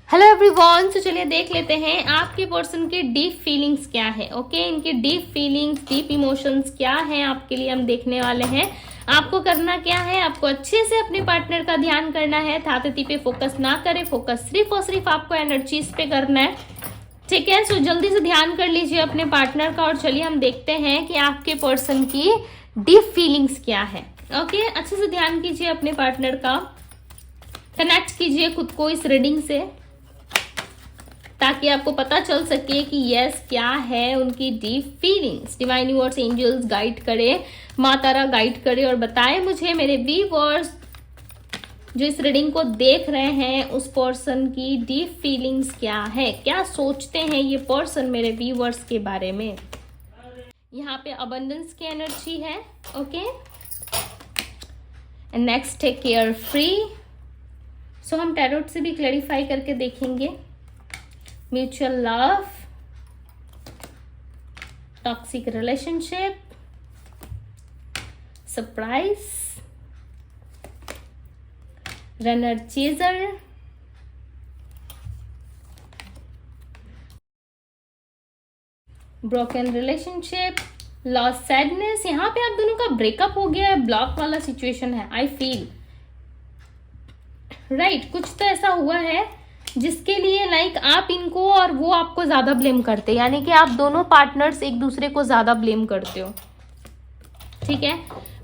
Hello everyone, तो चलिए देख लेते हैं आपके पर्सन की डीप फीलिंग्स क्या है। ओके, इनकी डीप फीलिंग्स, डीप इमोशंस क्या है आपके लिए हम देखने वाले हैं। आपको करना क्या है, आपको अच्छे से अपने पार्टनर का ध्यान करना है। थाथती पे फोकस ना करें, फोकस सिर्फ और सिर्फ आपको एनर्जीज पे करना है। ठीक है, सो जल्दी से ध्यान कर लीजिए अपने पार्टनर का और चलिए हम देखते हैं कि आपके पर्सन की डीप फीलिंग्स क्या है। ओके, अच्छे से ध्यान कीजिए अपने पार्टनर का, कनेक्ट कीजिए खुद को इस रीडिंग से ताकि आपको पता चल सके कि यस क्या है उनकी deep feelings. Divine universe, angels guide करे, माँ तारा गाइड करे और बताए मुझे मेरे व्यूअर्स जो इस रीडिंग को देख रहे हैं उस पर्सन की डीप फीलिंग्स क्या है, क्या सोचते हैं ये पर्सन मेरे व्यूअर्स के बारे में। यहाँ पे अबंडेंस की एनर्जी है। ओके, एंड नेक्स्ट है केयर फ्री। सो हम टैरोट से भी क्लैरिफाई करके देखेंगे। Mutual love, toxic relationship, surprise, runner chaser, broken relationship, loss, sadness. यहाँ पे आप दोनों का ब्रेकअप हो गया है, ब्लॉक वाला सिचुएशन है। आई फील राइट, कुछ तो ऐसा हुआ है जिसके लिए लाइक आप इनको और वो आपको ज्यादा ब्लेम करते हैं, यानी कि आप दोनों पार्टनर्स एक दूसरे को ज्यादा ब्लेम करते हो। ठीक है,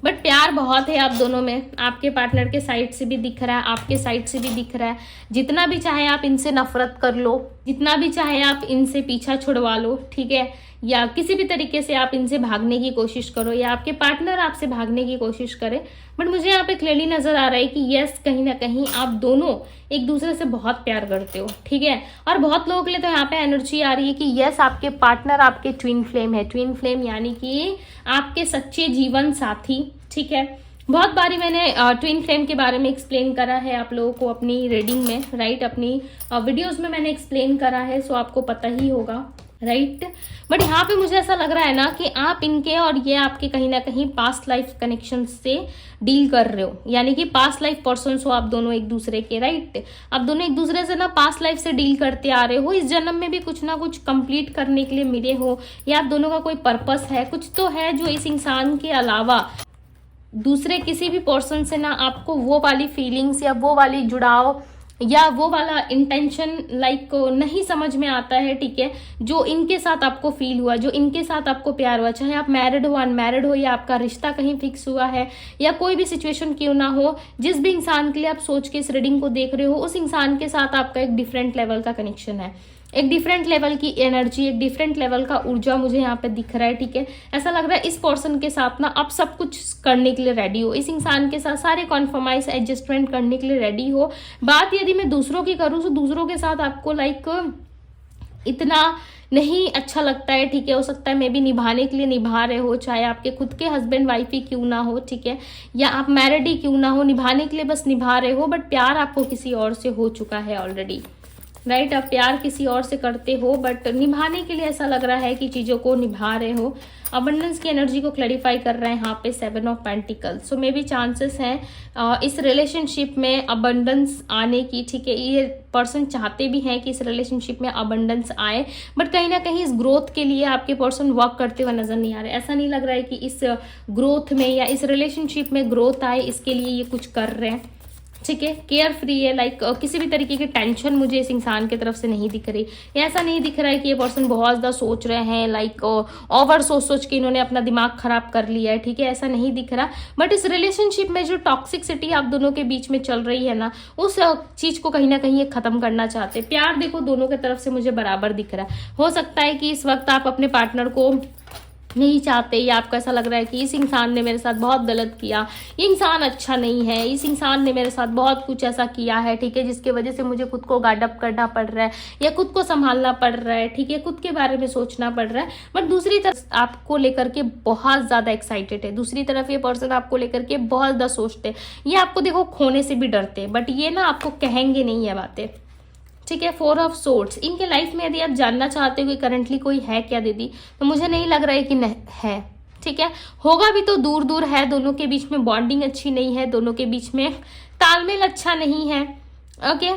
बट प्यार बहुत है आप दोनों में। आपके पार्टनर के साइड से भी दिख रहा है, आपके साइड से भी दिख रहा है। जितना भी चाहे आप इनसे नफरत कर लो, जितना भी चाहे आप इनसे पीछा छुड़वा लो, ठीक है, या किसी भी तरीके से आप इनसे भागने की कोशिश करो या आपके पार्टनर आपसे भागने की कोशिश करे, बट मुझे यहाँ पे क्लियरली नजर आ रहा है कि यस कहीं ना कहीं आप दोनों एक दूसरे से बहुत प्यार करते हो। ठीक है, और बहुत लोगों के लिए तो यहाँ पे एनर्जी आ रही है कि यस आपके पार्टनर आपके ट्विन फ्लेम है। ट्विन फ्लेम यानी कि आपके सच्चे जीवन साथी। ठीक है, बहुत बारी मैंने ट्विन फ्लेम के बारे में एक्सप्लेन करा है आप लोगों को अपनी रीडिंग में, राइट, अपनी वीडियोस में मैंने एक्सप्लेन करा है, सो आपको पता ही होगा, राइट। बट यहाँ पे मुझे ऐसा लग रहा है ना कि आप इनके और ये आपके कहीं ना कहीं पास्ट लाइफ कनेक्शन से डील कर रहे हो, यानी कि पास्ट लाइफ पर्सन हो आप दोनों एक दूसरे के, राइट। आप दोनों एक दूसरे से ना पास्ट लाइफ से डील करते आ रहे हो। इस जन्म में भी कुछ ना कुछ कंप्लीट करने के लिए मिले हो, या आप दोनों का कोई पर्पस है, कुछ तो है जो इस इंसान के अलावा दूसरे किसी भी पर्सन से ना आपको वो वाली फीलिंग्स या वो वाली जुड़ाव या वो वाला इंटेंशन लाइक नहीं समझ में आता है। ठीक है, जो इनके साथ आपको फील हुआ, जो इनके साथ आपको प्यार हुआ, चाहे आप मैरिड हो, अनमैरिड हो, या आपका रिश्ता कहीं फिक्स हुआ है, या कोई भी सिचुएशन क्यों ना हो, जिस भी इंसान के लिए आप सोच के इस रीडिंग को देख रहे हो उस इंसान के साथ आपका एक डिफरेंट लेवल का कनेक्शन है, एक डिफरेंट लेवल की एनर्जी, एक डिफरेंट लेवल का ऊर्जा मुझे यहाँ पे दिख रहा है। ठीक है, ऐसा लग रहा है इस पर्सन के साथ ना आप सब कुछ करने के लिए रेडी हो, इस इंसान के साथ सारे कॉन्फर्माइज एडजस्टमेंट करने के लिए रेडी हो। बात यदि मैं दूसरों की करूँ तो दूसरों के साथ आपको लाइक इतना नहीं अच्छा लगता है। ठीक है, हो सकता है मे भी निभाने के लिए निभा रहे हो, चाहे आपके खुद के हस्बैंड वाइफ ही क्यों ना हो, ठीक है, या आप मैरिड ही क्यों ना हो, निभाने के लिए बस निभा रहे हो, बट प्यार आपको किसी और से हो चुका है ऑलरेडी, राइट। आप प्यार किसी और से करते हो बट निभाने के लिए ऐसा लग रहा है कि चीज़ों को निभा रहे हो। अबंडेंस की एनर्जी को क्लैरिफाई कर रहे हैं यहाँ पे 7 of pentacles. So may be chances हैं इस रिलेशनशिप में अबंडेंस आने की। ठीक है, ये पर्सन चाहते भी हैं कि इस रिलेशनशिप में अबंडेंस आए, बट कहीं ना कहीं इस ग्रोथ के लिए आपके पर्सन वर्क करते हुए नजर नहीं आ रहे। ऐसा नहीं लग रहा है कि इस ग्रोथ में या इस रिलेशनशिप में ग्रोथ आए इसके लिए ये कुछ कर रहे हैं। ठीक है, केयर फ्री है, लाइक किसी भी तरीके की टेंशन मुझे इस इंसान की तरफ से नहीं दिख रही। ऐसा नहीं दिख रहा है कि ये पर्सन बहुत ज़्यादा सोच रहे हैं, लाइक ओवर सोच के इन्होंने अपना दिमाग खराब कर लिया है। ठीक है, ऐसा नहीं दिख रहा, बट इस रिलेशनशिप में जो टॉक्सिसिटी आप दोनों के बीच में चल रही है ना, उस चीज़ को कहीं ना कहीं ये खत्म करना चाहते हैं। प्यार देखो दोनों की तरफ से मुझे बराबर दिख रहा है। हो सकता है कि इस वक्त आप अपने पार्टनर को नहीं चाहते, या आपको ऐसा लग रहा है कि इस इंसान ने मेरे साथ बहुत गलत किया, ये इंसान अच्छा नहीं है, इस इंसान ने मेरे साथ बहुत कुछ ऐसा किया है, ठीक है, जिसकी वजह से मुझे खुद को गार्ड अप करना पड़ रहा है या खुद को संभालना पड़ रहा है। ठीक है, खुद के बारे में सोचना पड़ रहा है, बट दूसरी तरफ आपको लेकर के बहुत ज्यादा एक्साइटेड है। दूसरी तरफ ये पर्सन आपको लेकर के बहुत ज्यादा सोचते हैं, ये आपको देखो खोने से भी डरते हैं, बट ये ना आपको कहेंगे नहीं ये बातें। ठीक है, 4 ऑफ सोर्ड्स। इनके लाइफ में यदि आप जानना चाहते हो कि करंटली कोई है क्या दीदी, तो मुझे नहीं लग रहा है कि है। ठीक है, होगा भी तो दूर दूर है, दोनों के बीच में बॉन्डिंग अच्छी नहीं है, दोनों के बीच में तालमेल अच्छा नहीं है। ओके,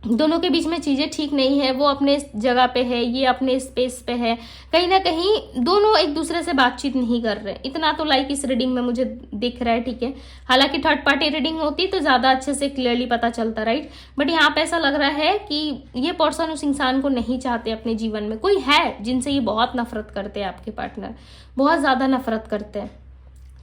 दोनों के बीच में चीज़ें ठीक नहीं है, वो अपने जगह पे है, ये अपने स्पेस पे है, कहीं ना कहीं दोनों एक दूसरे से बातचीत नहीं कर रहे। इतना तो लाइक इस रीडिंग में मुझे दिख रहा है, ठीक है। हालांकि थर्ड पार्टी रीडिंग होती तो ज़्यादा अच्छे से क्लियरली पता चलता, राइट। बट यहाँ पे ऐसा लग रहा है कि ये पर्सन उस इंसान को नहीं चाहते अपने जीवन में। कोई है जिनसे ये बहुत नफरत करते हैं, आपके पार्टनर बहुत ज़्यादा नफरत करते हैं,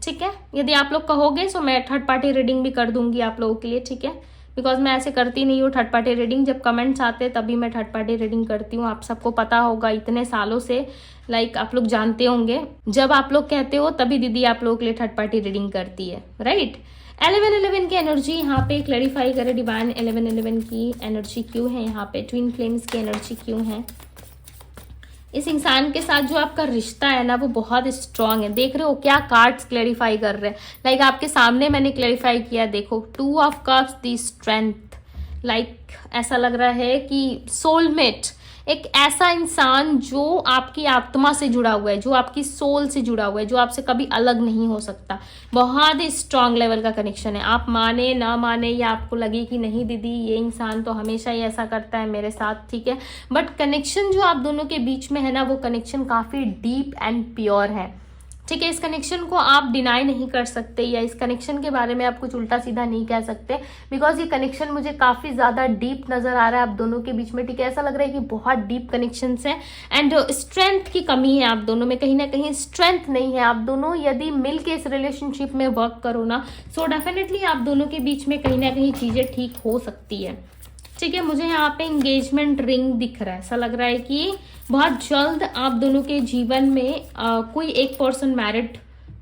ठीक है। यदि आप लोग कहोगे तो मैं थर्ड पार्टी रीडिंग भी कर दूंगी आप लोगों के लिए, ठीक है। बिकॉज मैं ऐसे करती नहीं हूँ थर्ड पार्टी रीडिंग, जब कमेंट्स आते हैं तभी मैं थर्ड पार्टी रीडिंग करती हूँ। आप सबको पता होगा इतने सालों से, लाइक आप लोग जानते होंगे, जब आप लोग कहते हो तभी दीदी आप लोगों के लिए थर्ड पार्टी रीडिंग करती है, राइट। 11-11 की एनर्जी यहाँ पे क्लैरिफाई करे डिवाइन। 11-11 की एनर्जी क्यों है यहाँ पे, ट्विन फ्लेम्स की एनर्जी क्यों है। इस इंसान के साथ जो आपका रिश्ता है ना वो बहुत स्ट्रांग है। देख रहे हो क्या कार्ड्स क्लैरिफाई कर रहे हैं, लाइक आपके सामने मैंने क्लैरिफाई किया, देखो 2 of cups, the strength. Like ऐसा लग रहा है कि सोलमेट, एक ऐसा इंसान जो आपकी आत्मा से जुड़ा हुआ है, जो आपकी सोल से जुड़ा हुआ है, जो आपसे कभी अलग नहीं हो सकता। बहुत ही स्ट्रांग लेवल का कनेक्शन है। आप माने ना माने या आपको लगे कि नहीं दीदी ये इंसान तो हमेशा ही ऐसा करता है मेरे साथ, ठीक है, बट कनेक्शन जो आप दोनों के बीच में है ना वो कनेक्शन काफ़ी डीप एंड प्योर है, ठीक है। इस कनेक्शन को आप डिनाई नहीं कर सकते या इस कनेक्शन के बारे में आप कुछ उल्टा सीधा नहीं कह सकते, बिकॉज ये कनेक्शन मुझे काफ़ी ज़्यादा डीप नज़र आ रहा है आप दोनों के बीच में, ठीक है। ऐसा लग रहा है कि बहुत डीप कनेक्शंस हैं एंड स्ट्रेंथ की कमी है आप दोनों में, कहीं ना कहीं स्ट्रेंथ नहीं है। आप दोनों यदि मिल के इस रिलेशनशिप में वर्क करो ना, सो डेफिनेटली आप दोनों के बीच में कहीं ना कहीं चीज़ें ठीक हो सकती है, ठीक है। मुझे यहाँ पे एंगेजमेंट रिंग दिख रहा है। ऐसा लग रहा है कि बहुत जल्द आप दोनों के जीवन में कोई एक पर्सन मैरिड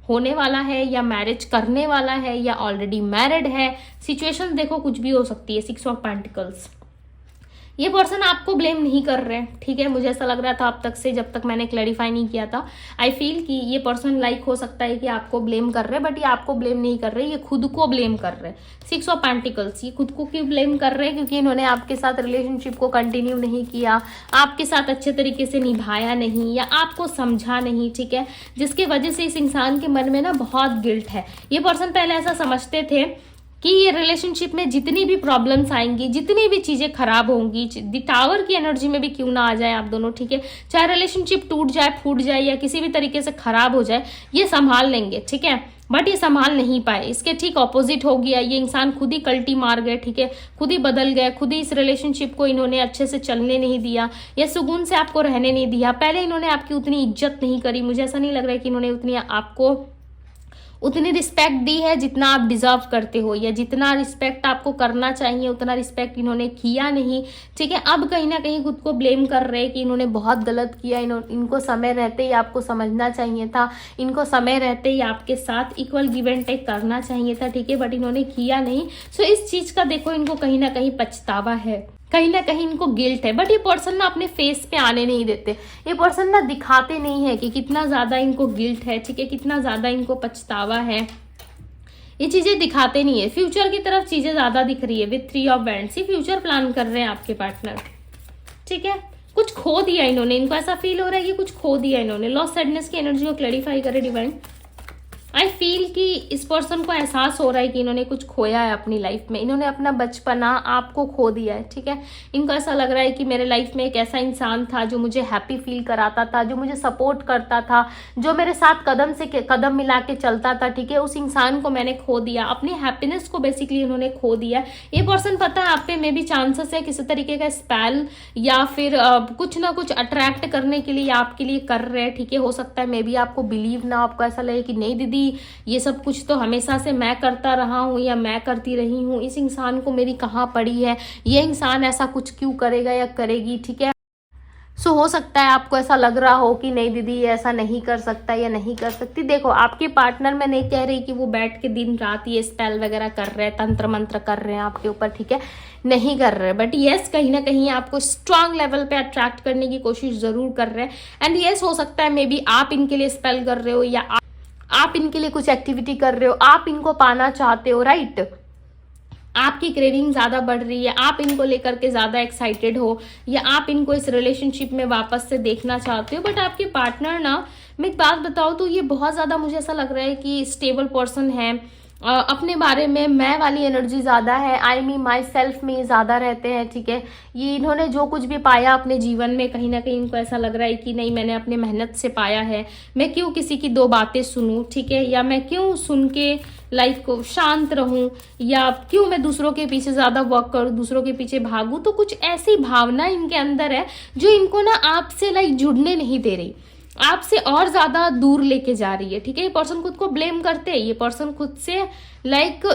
होने वाला है या मैरिज करने वाला है या ऑलरेडी मैरिड है। सिचुएशन देखो कुछ भी हो सकती है। 6 ऑफ पेंटिकल्स, ये पर्सन आपको ब्लेम नहीं कर रहे हैं, ठीक है। मुझे ऐसा लग रहा था अब तक से, जब तक मैंने क्लैरिफाई नहीं किया था। आई फील कि ये पर्सन लाइक हो सकता है कि आपको ब्लेम कर रहे हैं, बट ये आपको ब्लेम नहीं कर रहे, ये खुद को ब्लेम कर रहे हैं। 6 ऑफ पेंटिकल्स, ये खुद को क्यों ब्लेम कर रहे हैं, क्योंकि इन्होंने आपके साथ रिलेशनशिप को कंटिन्यू नहीं किया, आपके साथ अच्छे तरीके से निभाया नहीं या आपको समझा नहीं, ठीक है, जिसकी वजह से इस इंसान के मन में ना बहुत गिल्ट है। ये पर्सन पहले ऐसा समझते थे कि ये रिलेशनशिप में जितनी भी प्रॉब्लम्स आएंगी, जितनी भी चीज़ें खराब होंगी, टावर की एनर्जी में भी क्यों ना आ जाए आप दोनों, ठीक है, चाहे रिलेशनशिप टूट जाए, फूट जाए या किसी भी तरीके से खराब हो जाए, ये संभाल लेंगे, ठीक है। बट ये संभाल नहीं पाए, इसके ठीक ऑपोजिट हो गया। ये इंसान खुद ही कल्टी मार गए, ठीक है, खुद ही बदल गए, खुद ही इस रिलेशनशिप को इन्होंने अच्छे से चलने नहीं दिया या सुकून से आपको रहने नहीं दिया। पहले इन्होंने आपकी उतनी इज्जत नहीं करी, मुझे ऐसा नहीं लग रहा है कि इन्होंने उतनी आपको उतनी रिस्पेक्ट दी है जितना आप डिजर्व करते हो या जितना रिस्पेक्ट आपको करना चाहिए उतना रिस्पेक्ट इन्होंने किया नहीं, ठीक है। अब कहीं ना कहीं खुद को ब्लेम कर रहे हैं कि इन्होंने बहुत गलत किया, इनको समय रहते ही आपको समझना चाहिए था, इनको समय रहते ही आपके साथ इक्वल गिव एंड टेक करना चाहिए था, ठीक है, बट इन्होंने किया नहीं। सो इस चीज़ का देखो इनको कहीं ना कहीं पछतावा है, कहीं ना कहीं इनको गिल्ट है, बट ये पर्सन ना अपने फेस पे आने नहीं देते। ये पर्सन ना दिखाते नहीं है कि कितना ज़्यादा इनको गिल्ट है, ठीक है, कितना ज़्यादा इनको पछतावा है, ये चीज़ें दिखाते नहीं है। फ्यूचर की तरफ चीज़ें ज़्यादा दिख रही है विथ 3 ऑफ वैंड्स। ये फ्यूचर प्लान कर रहे हैं आपके पार्टनर, ठीक है। कुछ खो दिया इन्होंने, इनको ऐसा फील हो रहा है कि कुछ खो दिया इन्होंने। लॉस सैडनेस की एनर्जी को क्लैरिफाई करे डिवाइन। आई फील कि इस पर्सन को एहसास हो रहा है कि इन्होंने कुछ खोया है अपनी लाइफ में, इन्होंने अपना बचपना आपको खो दिया है, ठीक है। इनको ऐसा लग रहा है कि मेरे लाइफ में एक ऐसा इंसान था जो मुझे हैप्पी फील कराता था, जो मुझे सपोर्ट करता था, जो मेरे साथ कदम से कदम मिला के चलता था, ठीक है, उस इंसान को मैंने खो दिया, अपनी हैप्पीनेस को बेसिकली इन्होंने खो दिया। ये पर्सन पता है आप पे मे भी चांसेस है किसी तरीके का स्पेल या फिर कुछ ना कुछ अट्रैक्ट करने के लिए आपके लिए कर रहे हैं, ठीक है। हो सकता है मे बी आपको बिलीव ना, आपको ऐसा लगे कि नहीं दीदी ये सब कुछ तो हमेशा से मैं करता रहा हूँ या मैं करती रही हूँ, इस इंसान को मेरी कहाँ पड़ी है, ये इंसान ऐसा कुछ क्यों करेगा या करेगी, ठीक है। सो हो सकता है आपको ऐसा लग रहा हो कि नहीं दीदी ये ऐसा नहीं कर सकता या नहीं कर सकती। देखो आपके पार्टनर, मैं नहीं कह रही कि वो बैठ के दिन रात ये स्पेल वगैरह कर रहे हैं, तंत्र मंत्र कर रहे हैं आपके ऊपर, ठीक है, नहीं कर रहे, बट यस कहीं ना कहीं आपको स्ट्रांग लेवल पे अट्रैक्ट करने की कोशिश जरूर कर रहे हैं। एंड यस हो सकता है मे बी आप इनके लिए स्पेल कर रहे हो या आप इनके लिए कुछ एक्टिविटी कर रहे हो, आप इनको पाना चाहते हो, राइट। आपकी क्रेविंग ज़्यादा बढ़ रही है, आप इनको लेकर के ज़्यादा एक्साइटेड हो या आप इनको इस रिलेशनशिप में वापस से देखना चाहते हो। बट आपके पार्टनर ना, मैं एक बात बताऊँ तो ये बहुत ज़्यादा मुझे ऐसा लग रहा है कि स्टेबल पर्सन है, अपने बारे में मैं वाली एनर्जी ज़्यादा है, आई मी माई सेल्फ में ज़्यादा रहते हैं, ठीक है। ये इन्होंने जो कुछ भी पाया अपने जीवन में, कहीं ना कहीं इनको ऐसा लग रहा है कि नहीं, मैंने अपने मेहनत से पाया है, मैं क्यों किसी की दो बातें सुनूं, ठीक है, या मैं क्यों सुन के लाइक को शांत रहूं, या क्यों मैं दूसरों के पीछे ज़्यादा वर्क करूं, दूसरों के पीछे भागूं। तो कुछ ऐसी भावना इनके अंदर है जो इनको ना आपसे लाइक जुड़ने नहीं दे रही, आपसे और ज्यादा दूर लेके जा रही है, ठीक है। ये पर्सन खुद को ब्लेम करते हैं, ये पर्सन खुद से लाइक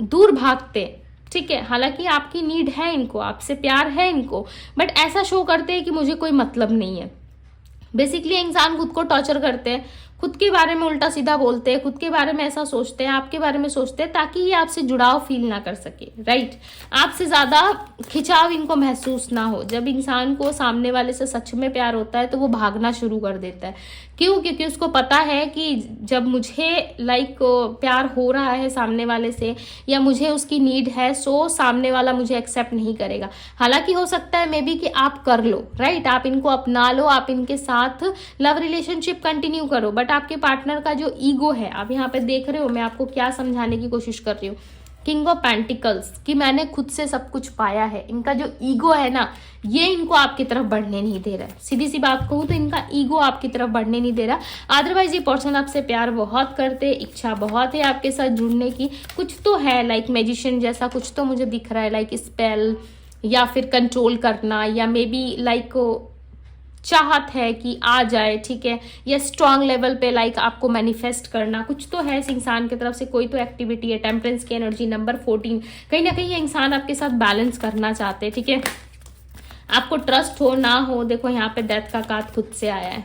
दूर भागते हैं, ठीक है। हालांकि आपकी नीड है इनको, आपसे प्यार है इनको, बट ऐसा शो करते हैं कि मुझे कोई मतलब नहीं है। बेसिकली इंसान खुद को टॉर्चर करते हैं, खुद के बारे में उल्टा सीधा बोलते हैं, खुद के बारे में ऐसा सोचते हैं, आपके बारे में सोचते हैं, ताकि ये आपसे जुड़ाव फील ना कर सके, राइट। आपसे ज्यादा खिंचाव इनको महसूस ना हो। जब इंसान को सामने वाले से सच में प्यार होता है तो वो भागना शुरू कर देता है। क्यों? क्योंकि उसको पता है कि जब मुझे लाइक प्यार हो रहा है सामने वाले से, या मुझे उसकी नीड है, सो सामने वाला मुझे एक्सेप्ट नहीं करेगा। हालांकि हो सकता है मे बी कि आप कर लो, राइट, आप इनको अपना लो, आप इनके साथ लव रिलेशनशिप कंटिन्यू करो, बट आपके पार्टनर का जो ईगो है, आप यहाँ पे देख रहे हो मैं आपको क्या समझाने की कोशिश कर रही हूँ, किंग ऑफ पेंटिकल्स, कि मैंने खुद से सब कुछ पाया है। इनका जो ईगो है ना, ये इनको आपकी तरफ बढ़ने नहीं दे रहा है। सीधी सी बात कहूँ तो इनका ईगो आपकी तरफ बढ़ने नहीं दे रहा। अदरवाइज ये पर्सन आपसे प्यार बहुत करते, इच्छा बहुत है आपके साथ जुड़ने की, कुछ तो है लाइक मैजिशियन जैसा कुछ तो मुझे दिख रहा है, लाइक स्पेल या फिर कंट्रोल करना, या मे बी लाइक चाहत है कि आ जाए, ठीक है, या स्ट्रांग लेवल पे लाइक आपको मैनिफेस्ट करना, कुछ तो है इस इंसान की तरफ से, कोई तो एक्टिविटी है। टेम्परेंस की एनर्जी नंबर 14, कहीं ना कहीं ये इंसान आपके साथ बैलेंस करना चाहते हैं, ठीक है। आपको ट्रस्ट हो ना हो, देखो यहाँ पे डेथ का कार्ड खुद से आया है,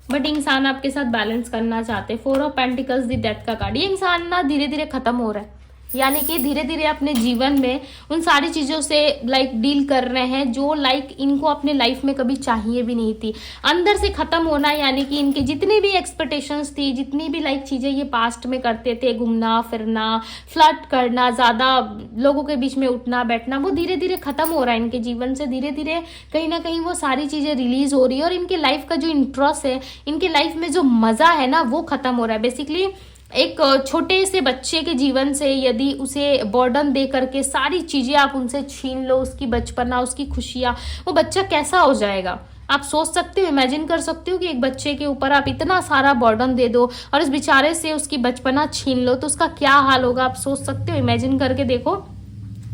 बट इंसान आपके साथ बैलेंस करना चाहते हैं। 4 ऑफ पेंटिकल्स दी डेथ का कार्ड, ये इंसान ना धीरे धीरे खत्म हो रहा है, यानी कि धीरे धीरे अपने जीवन में उन सारी चीजों से लाइक डील कर रहे हैं जो लाइक इनको अपने लाइफ में कभी चाहिए भी नहीं थी, अंदर से खत्म होना। यानी कि इनके जितनी भी एक्सपेक्टेशंस थी, जितनी भी लाइक चीजें ये पास्ट में करते थे, घूमना फिरना, फ्लर्ट करना, ज्यादा लोगों के बीच में उठना बैठना, वो धीरे धीरे खत्म हो रहा है इनके जीवन से। धीरे धीरे कहीं ना कहीं वो सारी चीजें रिलीज हो रही है, और इनके लाइफ का जो इंटरेस्ट है, इनके लाइफ में जो मजा है ना, वो खत्म हो रहा है। बेसिकली एक छोटे से बच्चे के जीवन से यदि उसे बर्डन दे करके सारी चीजें आप उनसे छीन लो, उसकी बचपना, उसकी खुशियां, वो बच्चा कैसा हो जाएगा। आप सोच सकते हो, इमेजिन कर सकते हो कि एक बच्चे के ऊपर आप इतना सारा बर्डन दे दो और इस बेचारे से उसकी बचपना छीन लो, तो उसका क्या हाल होगा। आप सोच सकते हो, इमेजिन करके देखो।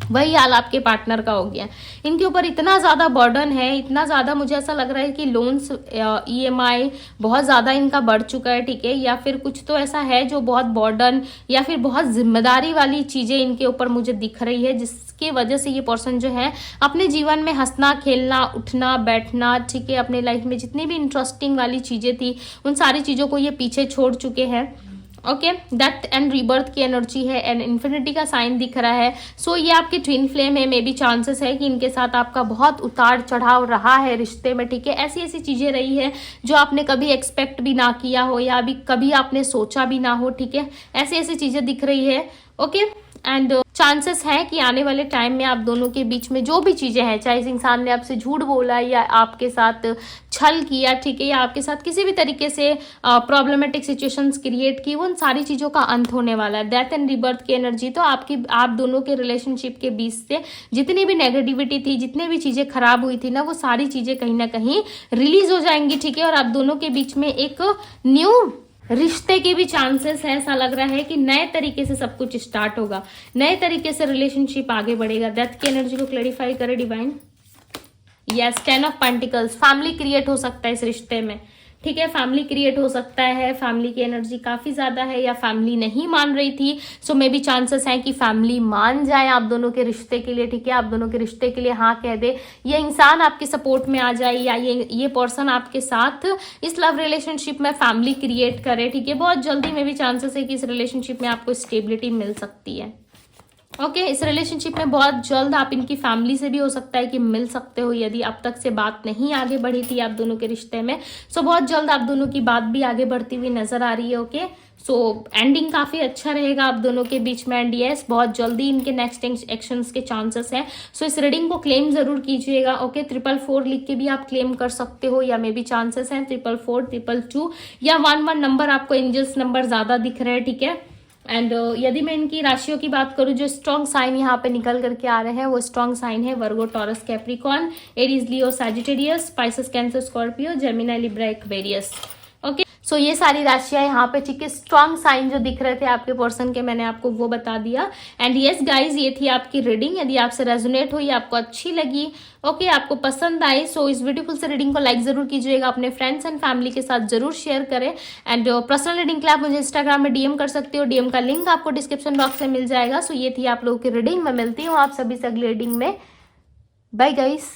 वही हाल आपके पार्टनर का हो गया। इनके ऊपर इतना ज़्यादा बर्डन है, इतना ज़्यादा मुझे ऐसा लग रहा है कि लोन्स, EMI बहुत ज़्यादा इनका बढ़ चुका है, ठीक है, या फिर कुछ तो ऐसा है जो बहुत बर्डन या फिर बहुत जिम्मेदारी वाली चीज़ें इनके ऊपर मुझे दिख रही है, जिसकी वजह से ये पर्सन जो है अपने जीवन में हंसना खेलना उठना बैठना, ठीक है, अपने लाइफ में जितनी भी इंटरेस्टिंग वाली चीज़ें थी उन सारी चीज़ों को ये पीछे छोड़ चुके हैं। ओके, डेथ एंड रीबर्थ की एनर्जी है एंड इन्फिनिटी का साइन दिख रहा है। सो ये आपके ट्विन फ्लेम है, मे बी चांसेस है कि इनके साथ आपका बहुत उतार चढ़ाव रहा है रिश्ते में, ठीक है। ऐसी ऐसी चीजें रही है जो आपने कभी एक्सपेक्ट भी ना किया हो, या अभी कभी आपने सोचा भी ना हो, ठीक है। ऐसी ऐसी चीजें दिख रही है, ओके। एंड चांसेस है कि आने वाले टाइम में आप दोनों के बीच में जो भी चीजें हैं, चाहे इस इंसान ने आपसे झूठ बोला या आपके साथ छल किया, ठीक है, या आपके साथ किसी भी तरीके से प्रॉब्लमेटिक सिचुएशंस क्रिएट की, उन सारी चीजों का अंत होने वाला है। डेथ एंड रिबर्थ की एनर्जी तो आप दोनों के रिलेशनशिप के बीच से जितनी भी नेगेटिविटी थी, जितनी भी चीजें खराब हुई थी ना, वो सारी चीजें कहीं ना कहीं रिलीज हो जाएंगी, ठीक है। और आप दोनों के बीच में एक न्यू रिश्ते के भी चांसेस है। ऐसा लग रहा है कि नए तरीके से सब कुछ स्टार्ट होगा, नए तरीके से रिलेशनशिप आगे बढ़ेगा। डेथ की एनर्जी को क्लैरिफाई करे divine. Yes, 10 of pentacles, family create हो सकता है इस रिश्ते में, ठीक है, फैमिली क्रिएट हो सकता है। फैमिली की एनर्जी काफी ज्यादा है, या फैमिली नहीं मान रही थी, सो मे बी चांसेस है कि फैमिली मान जाए आप दोनों के रिश्ते के लिए, ठीक है, आप दोनों के रिश्ते के लिए हाँ कह दे, ये इंसान आपके सपोर्ट में आ जाए, या ये पर्सन आपके साथ इस लव रिलेशनशिप में फैमिली क्रिएट करे, ठीक है। बहुत जल्दी में भी चांसेस है कि इस रिलेशनशिप में आपको स्टेबिलिटी मिल सकती है, ओके। इस रिलेशनशिप में बहुत जल्द आप इनकी फैमिली से भी हो सकता है कि मिल सकते हो, यदि अब तक से बात नहीं आगे बढ़ी थी आप दोनों के रिश्ते में, सो बहुत जल्द आप दोनों की बात भी आगे बढ़ती हुई नजर आ रही है, ओके। सो एंडिंग काफी अच्छा रहेगा आप दोनों के बीच में, एंड यस, बहुत जल्दी इनके नेक्स्ट एक्शंस के चांसेस हैं। सो इस रीडिंग को क्लेम जरूर कीजिएगा, ओके। 444 लिख के भी आप क्लेम कर सकते हो, या मे बी चांसेस हैं 444, 222 या 11 नंबर, आपको एंजल्स नंबर ज्यादा दिख रहे हैं, ठीक है। एंड यदि मैं इनकी राशियों की बात करूँ, जो स्ट्रॉन्ग साइन यहाँ पे निकल करके आ रहे हैं वो स्ट्रॉन्ग साइन है Virgo, Taurus, Capricorn, Aries, Leo, Sagittarius, Pisces, Cancer, Scorpio, Gemini, Libra, Aquarius. Okay, so ये सारी राशियां यहाँ पे ठीक है, स्ट्रॉन्ग साइन जो दिख रहे थे आपके पर्सन के, मैंने आपको वो बता दिया। एंड यस गाइज, ये थी आपकी रीडिंग। यदि आपसे रेजोनेट हुई, आपको अच्छी लगी, ओके, आपको पसंद आई, सो इस ब्यूटीफुल से रीडिंग को लाइक जरूर कीजिएगा, अपने फ्रेंड्स एंड फैमिली के साथ जरूर शेयर करें। एंड पर्सनल रीडिंग के लिए आप मुझे इंस्टाग्राम में डीएम कर सकते हो, डीएम का लिंक आपको डिस्क्रिप्शन बॉक्स में मिल जाएगा। सो ये थी आप लोगों की रीडिंग। मैं मिलती हूँ आप सभी से अगली रीडिंग में। Bye guys.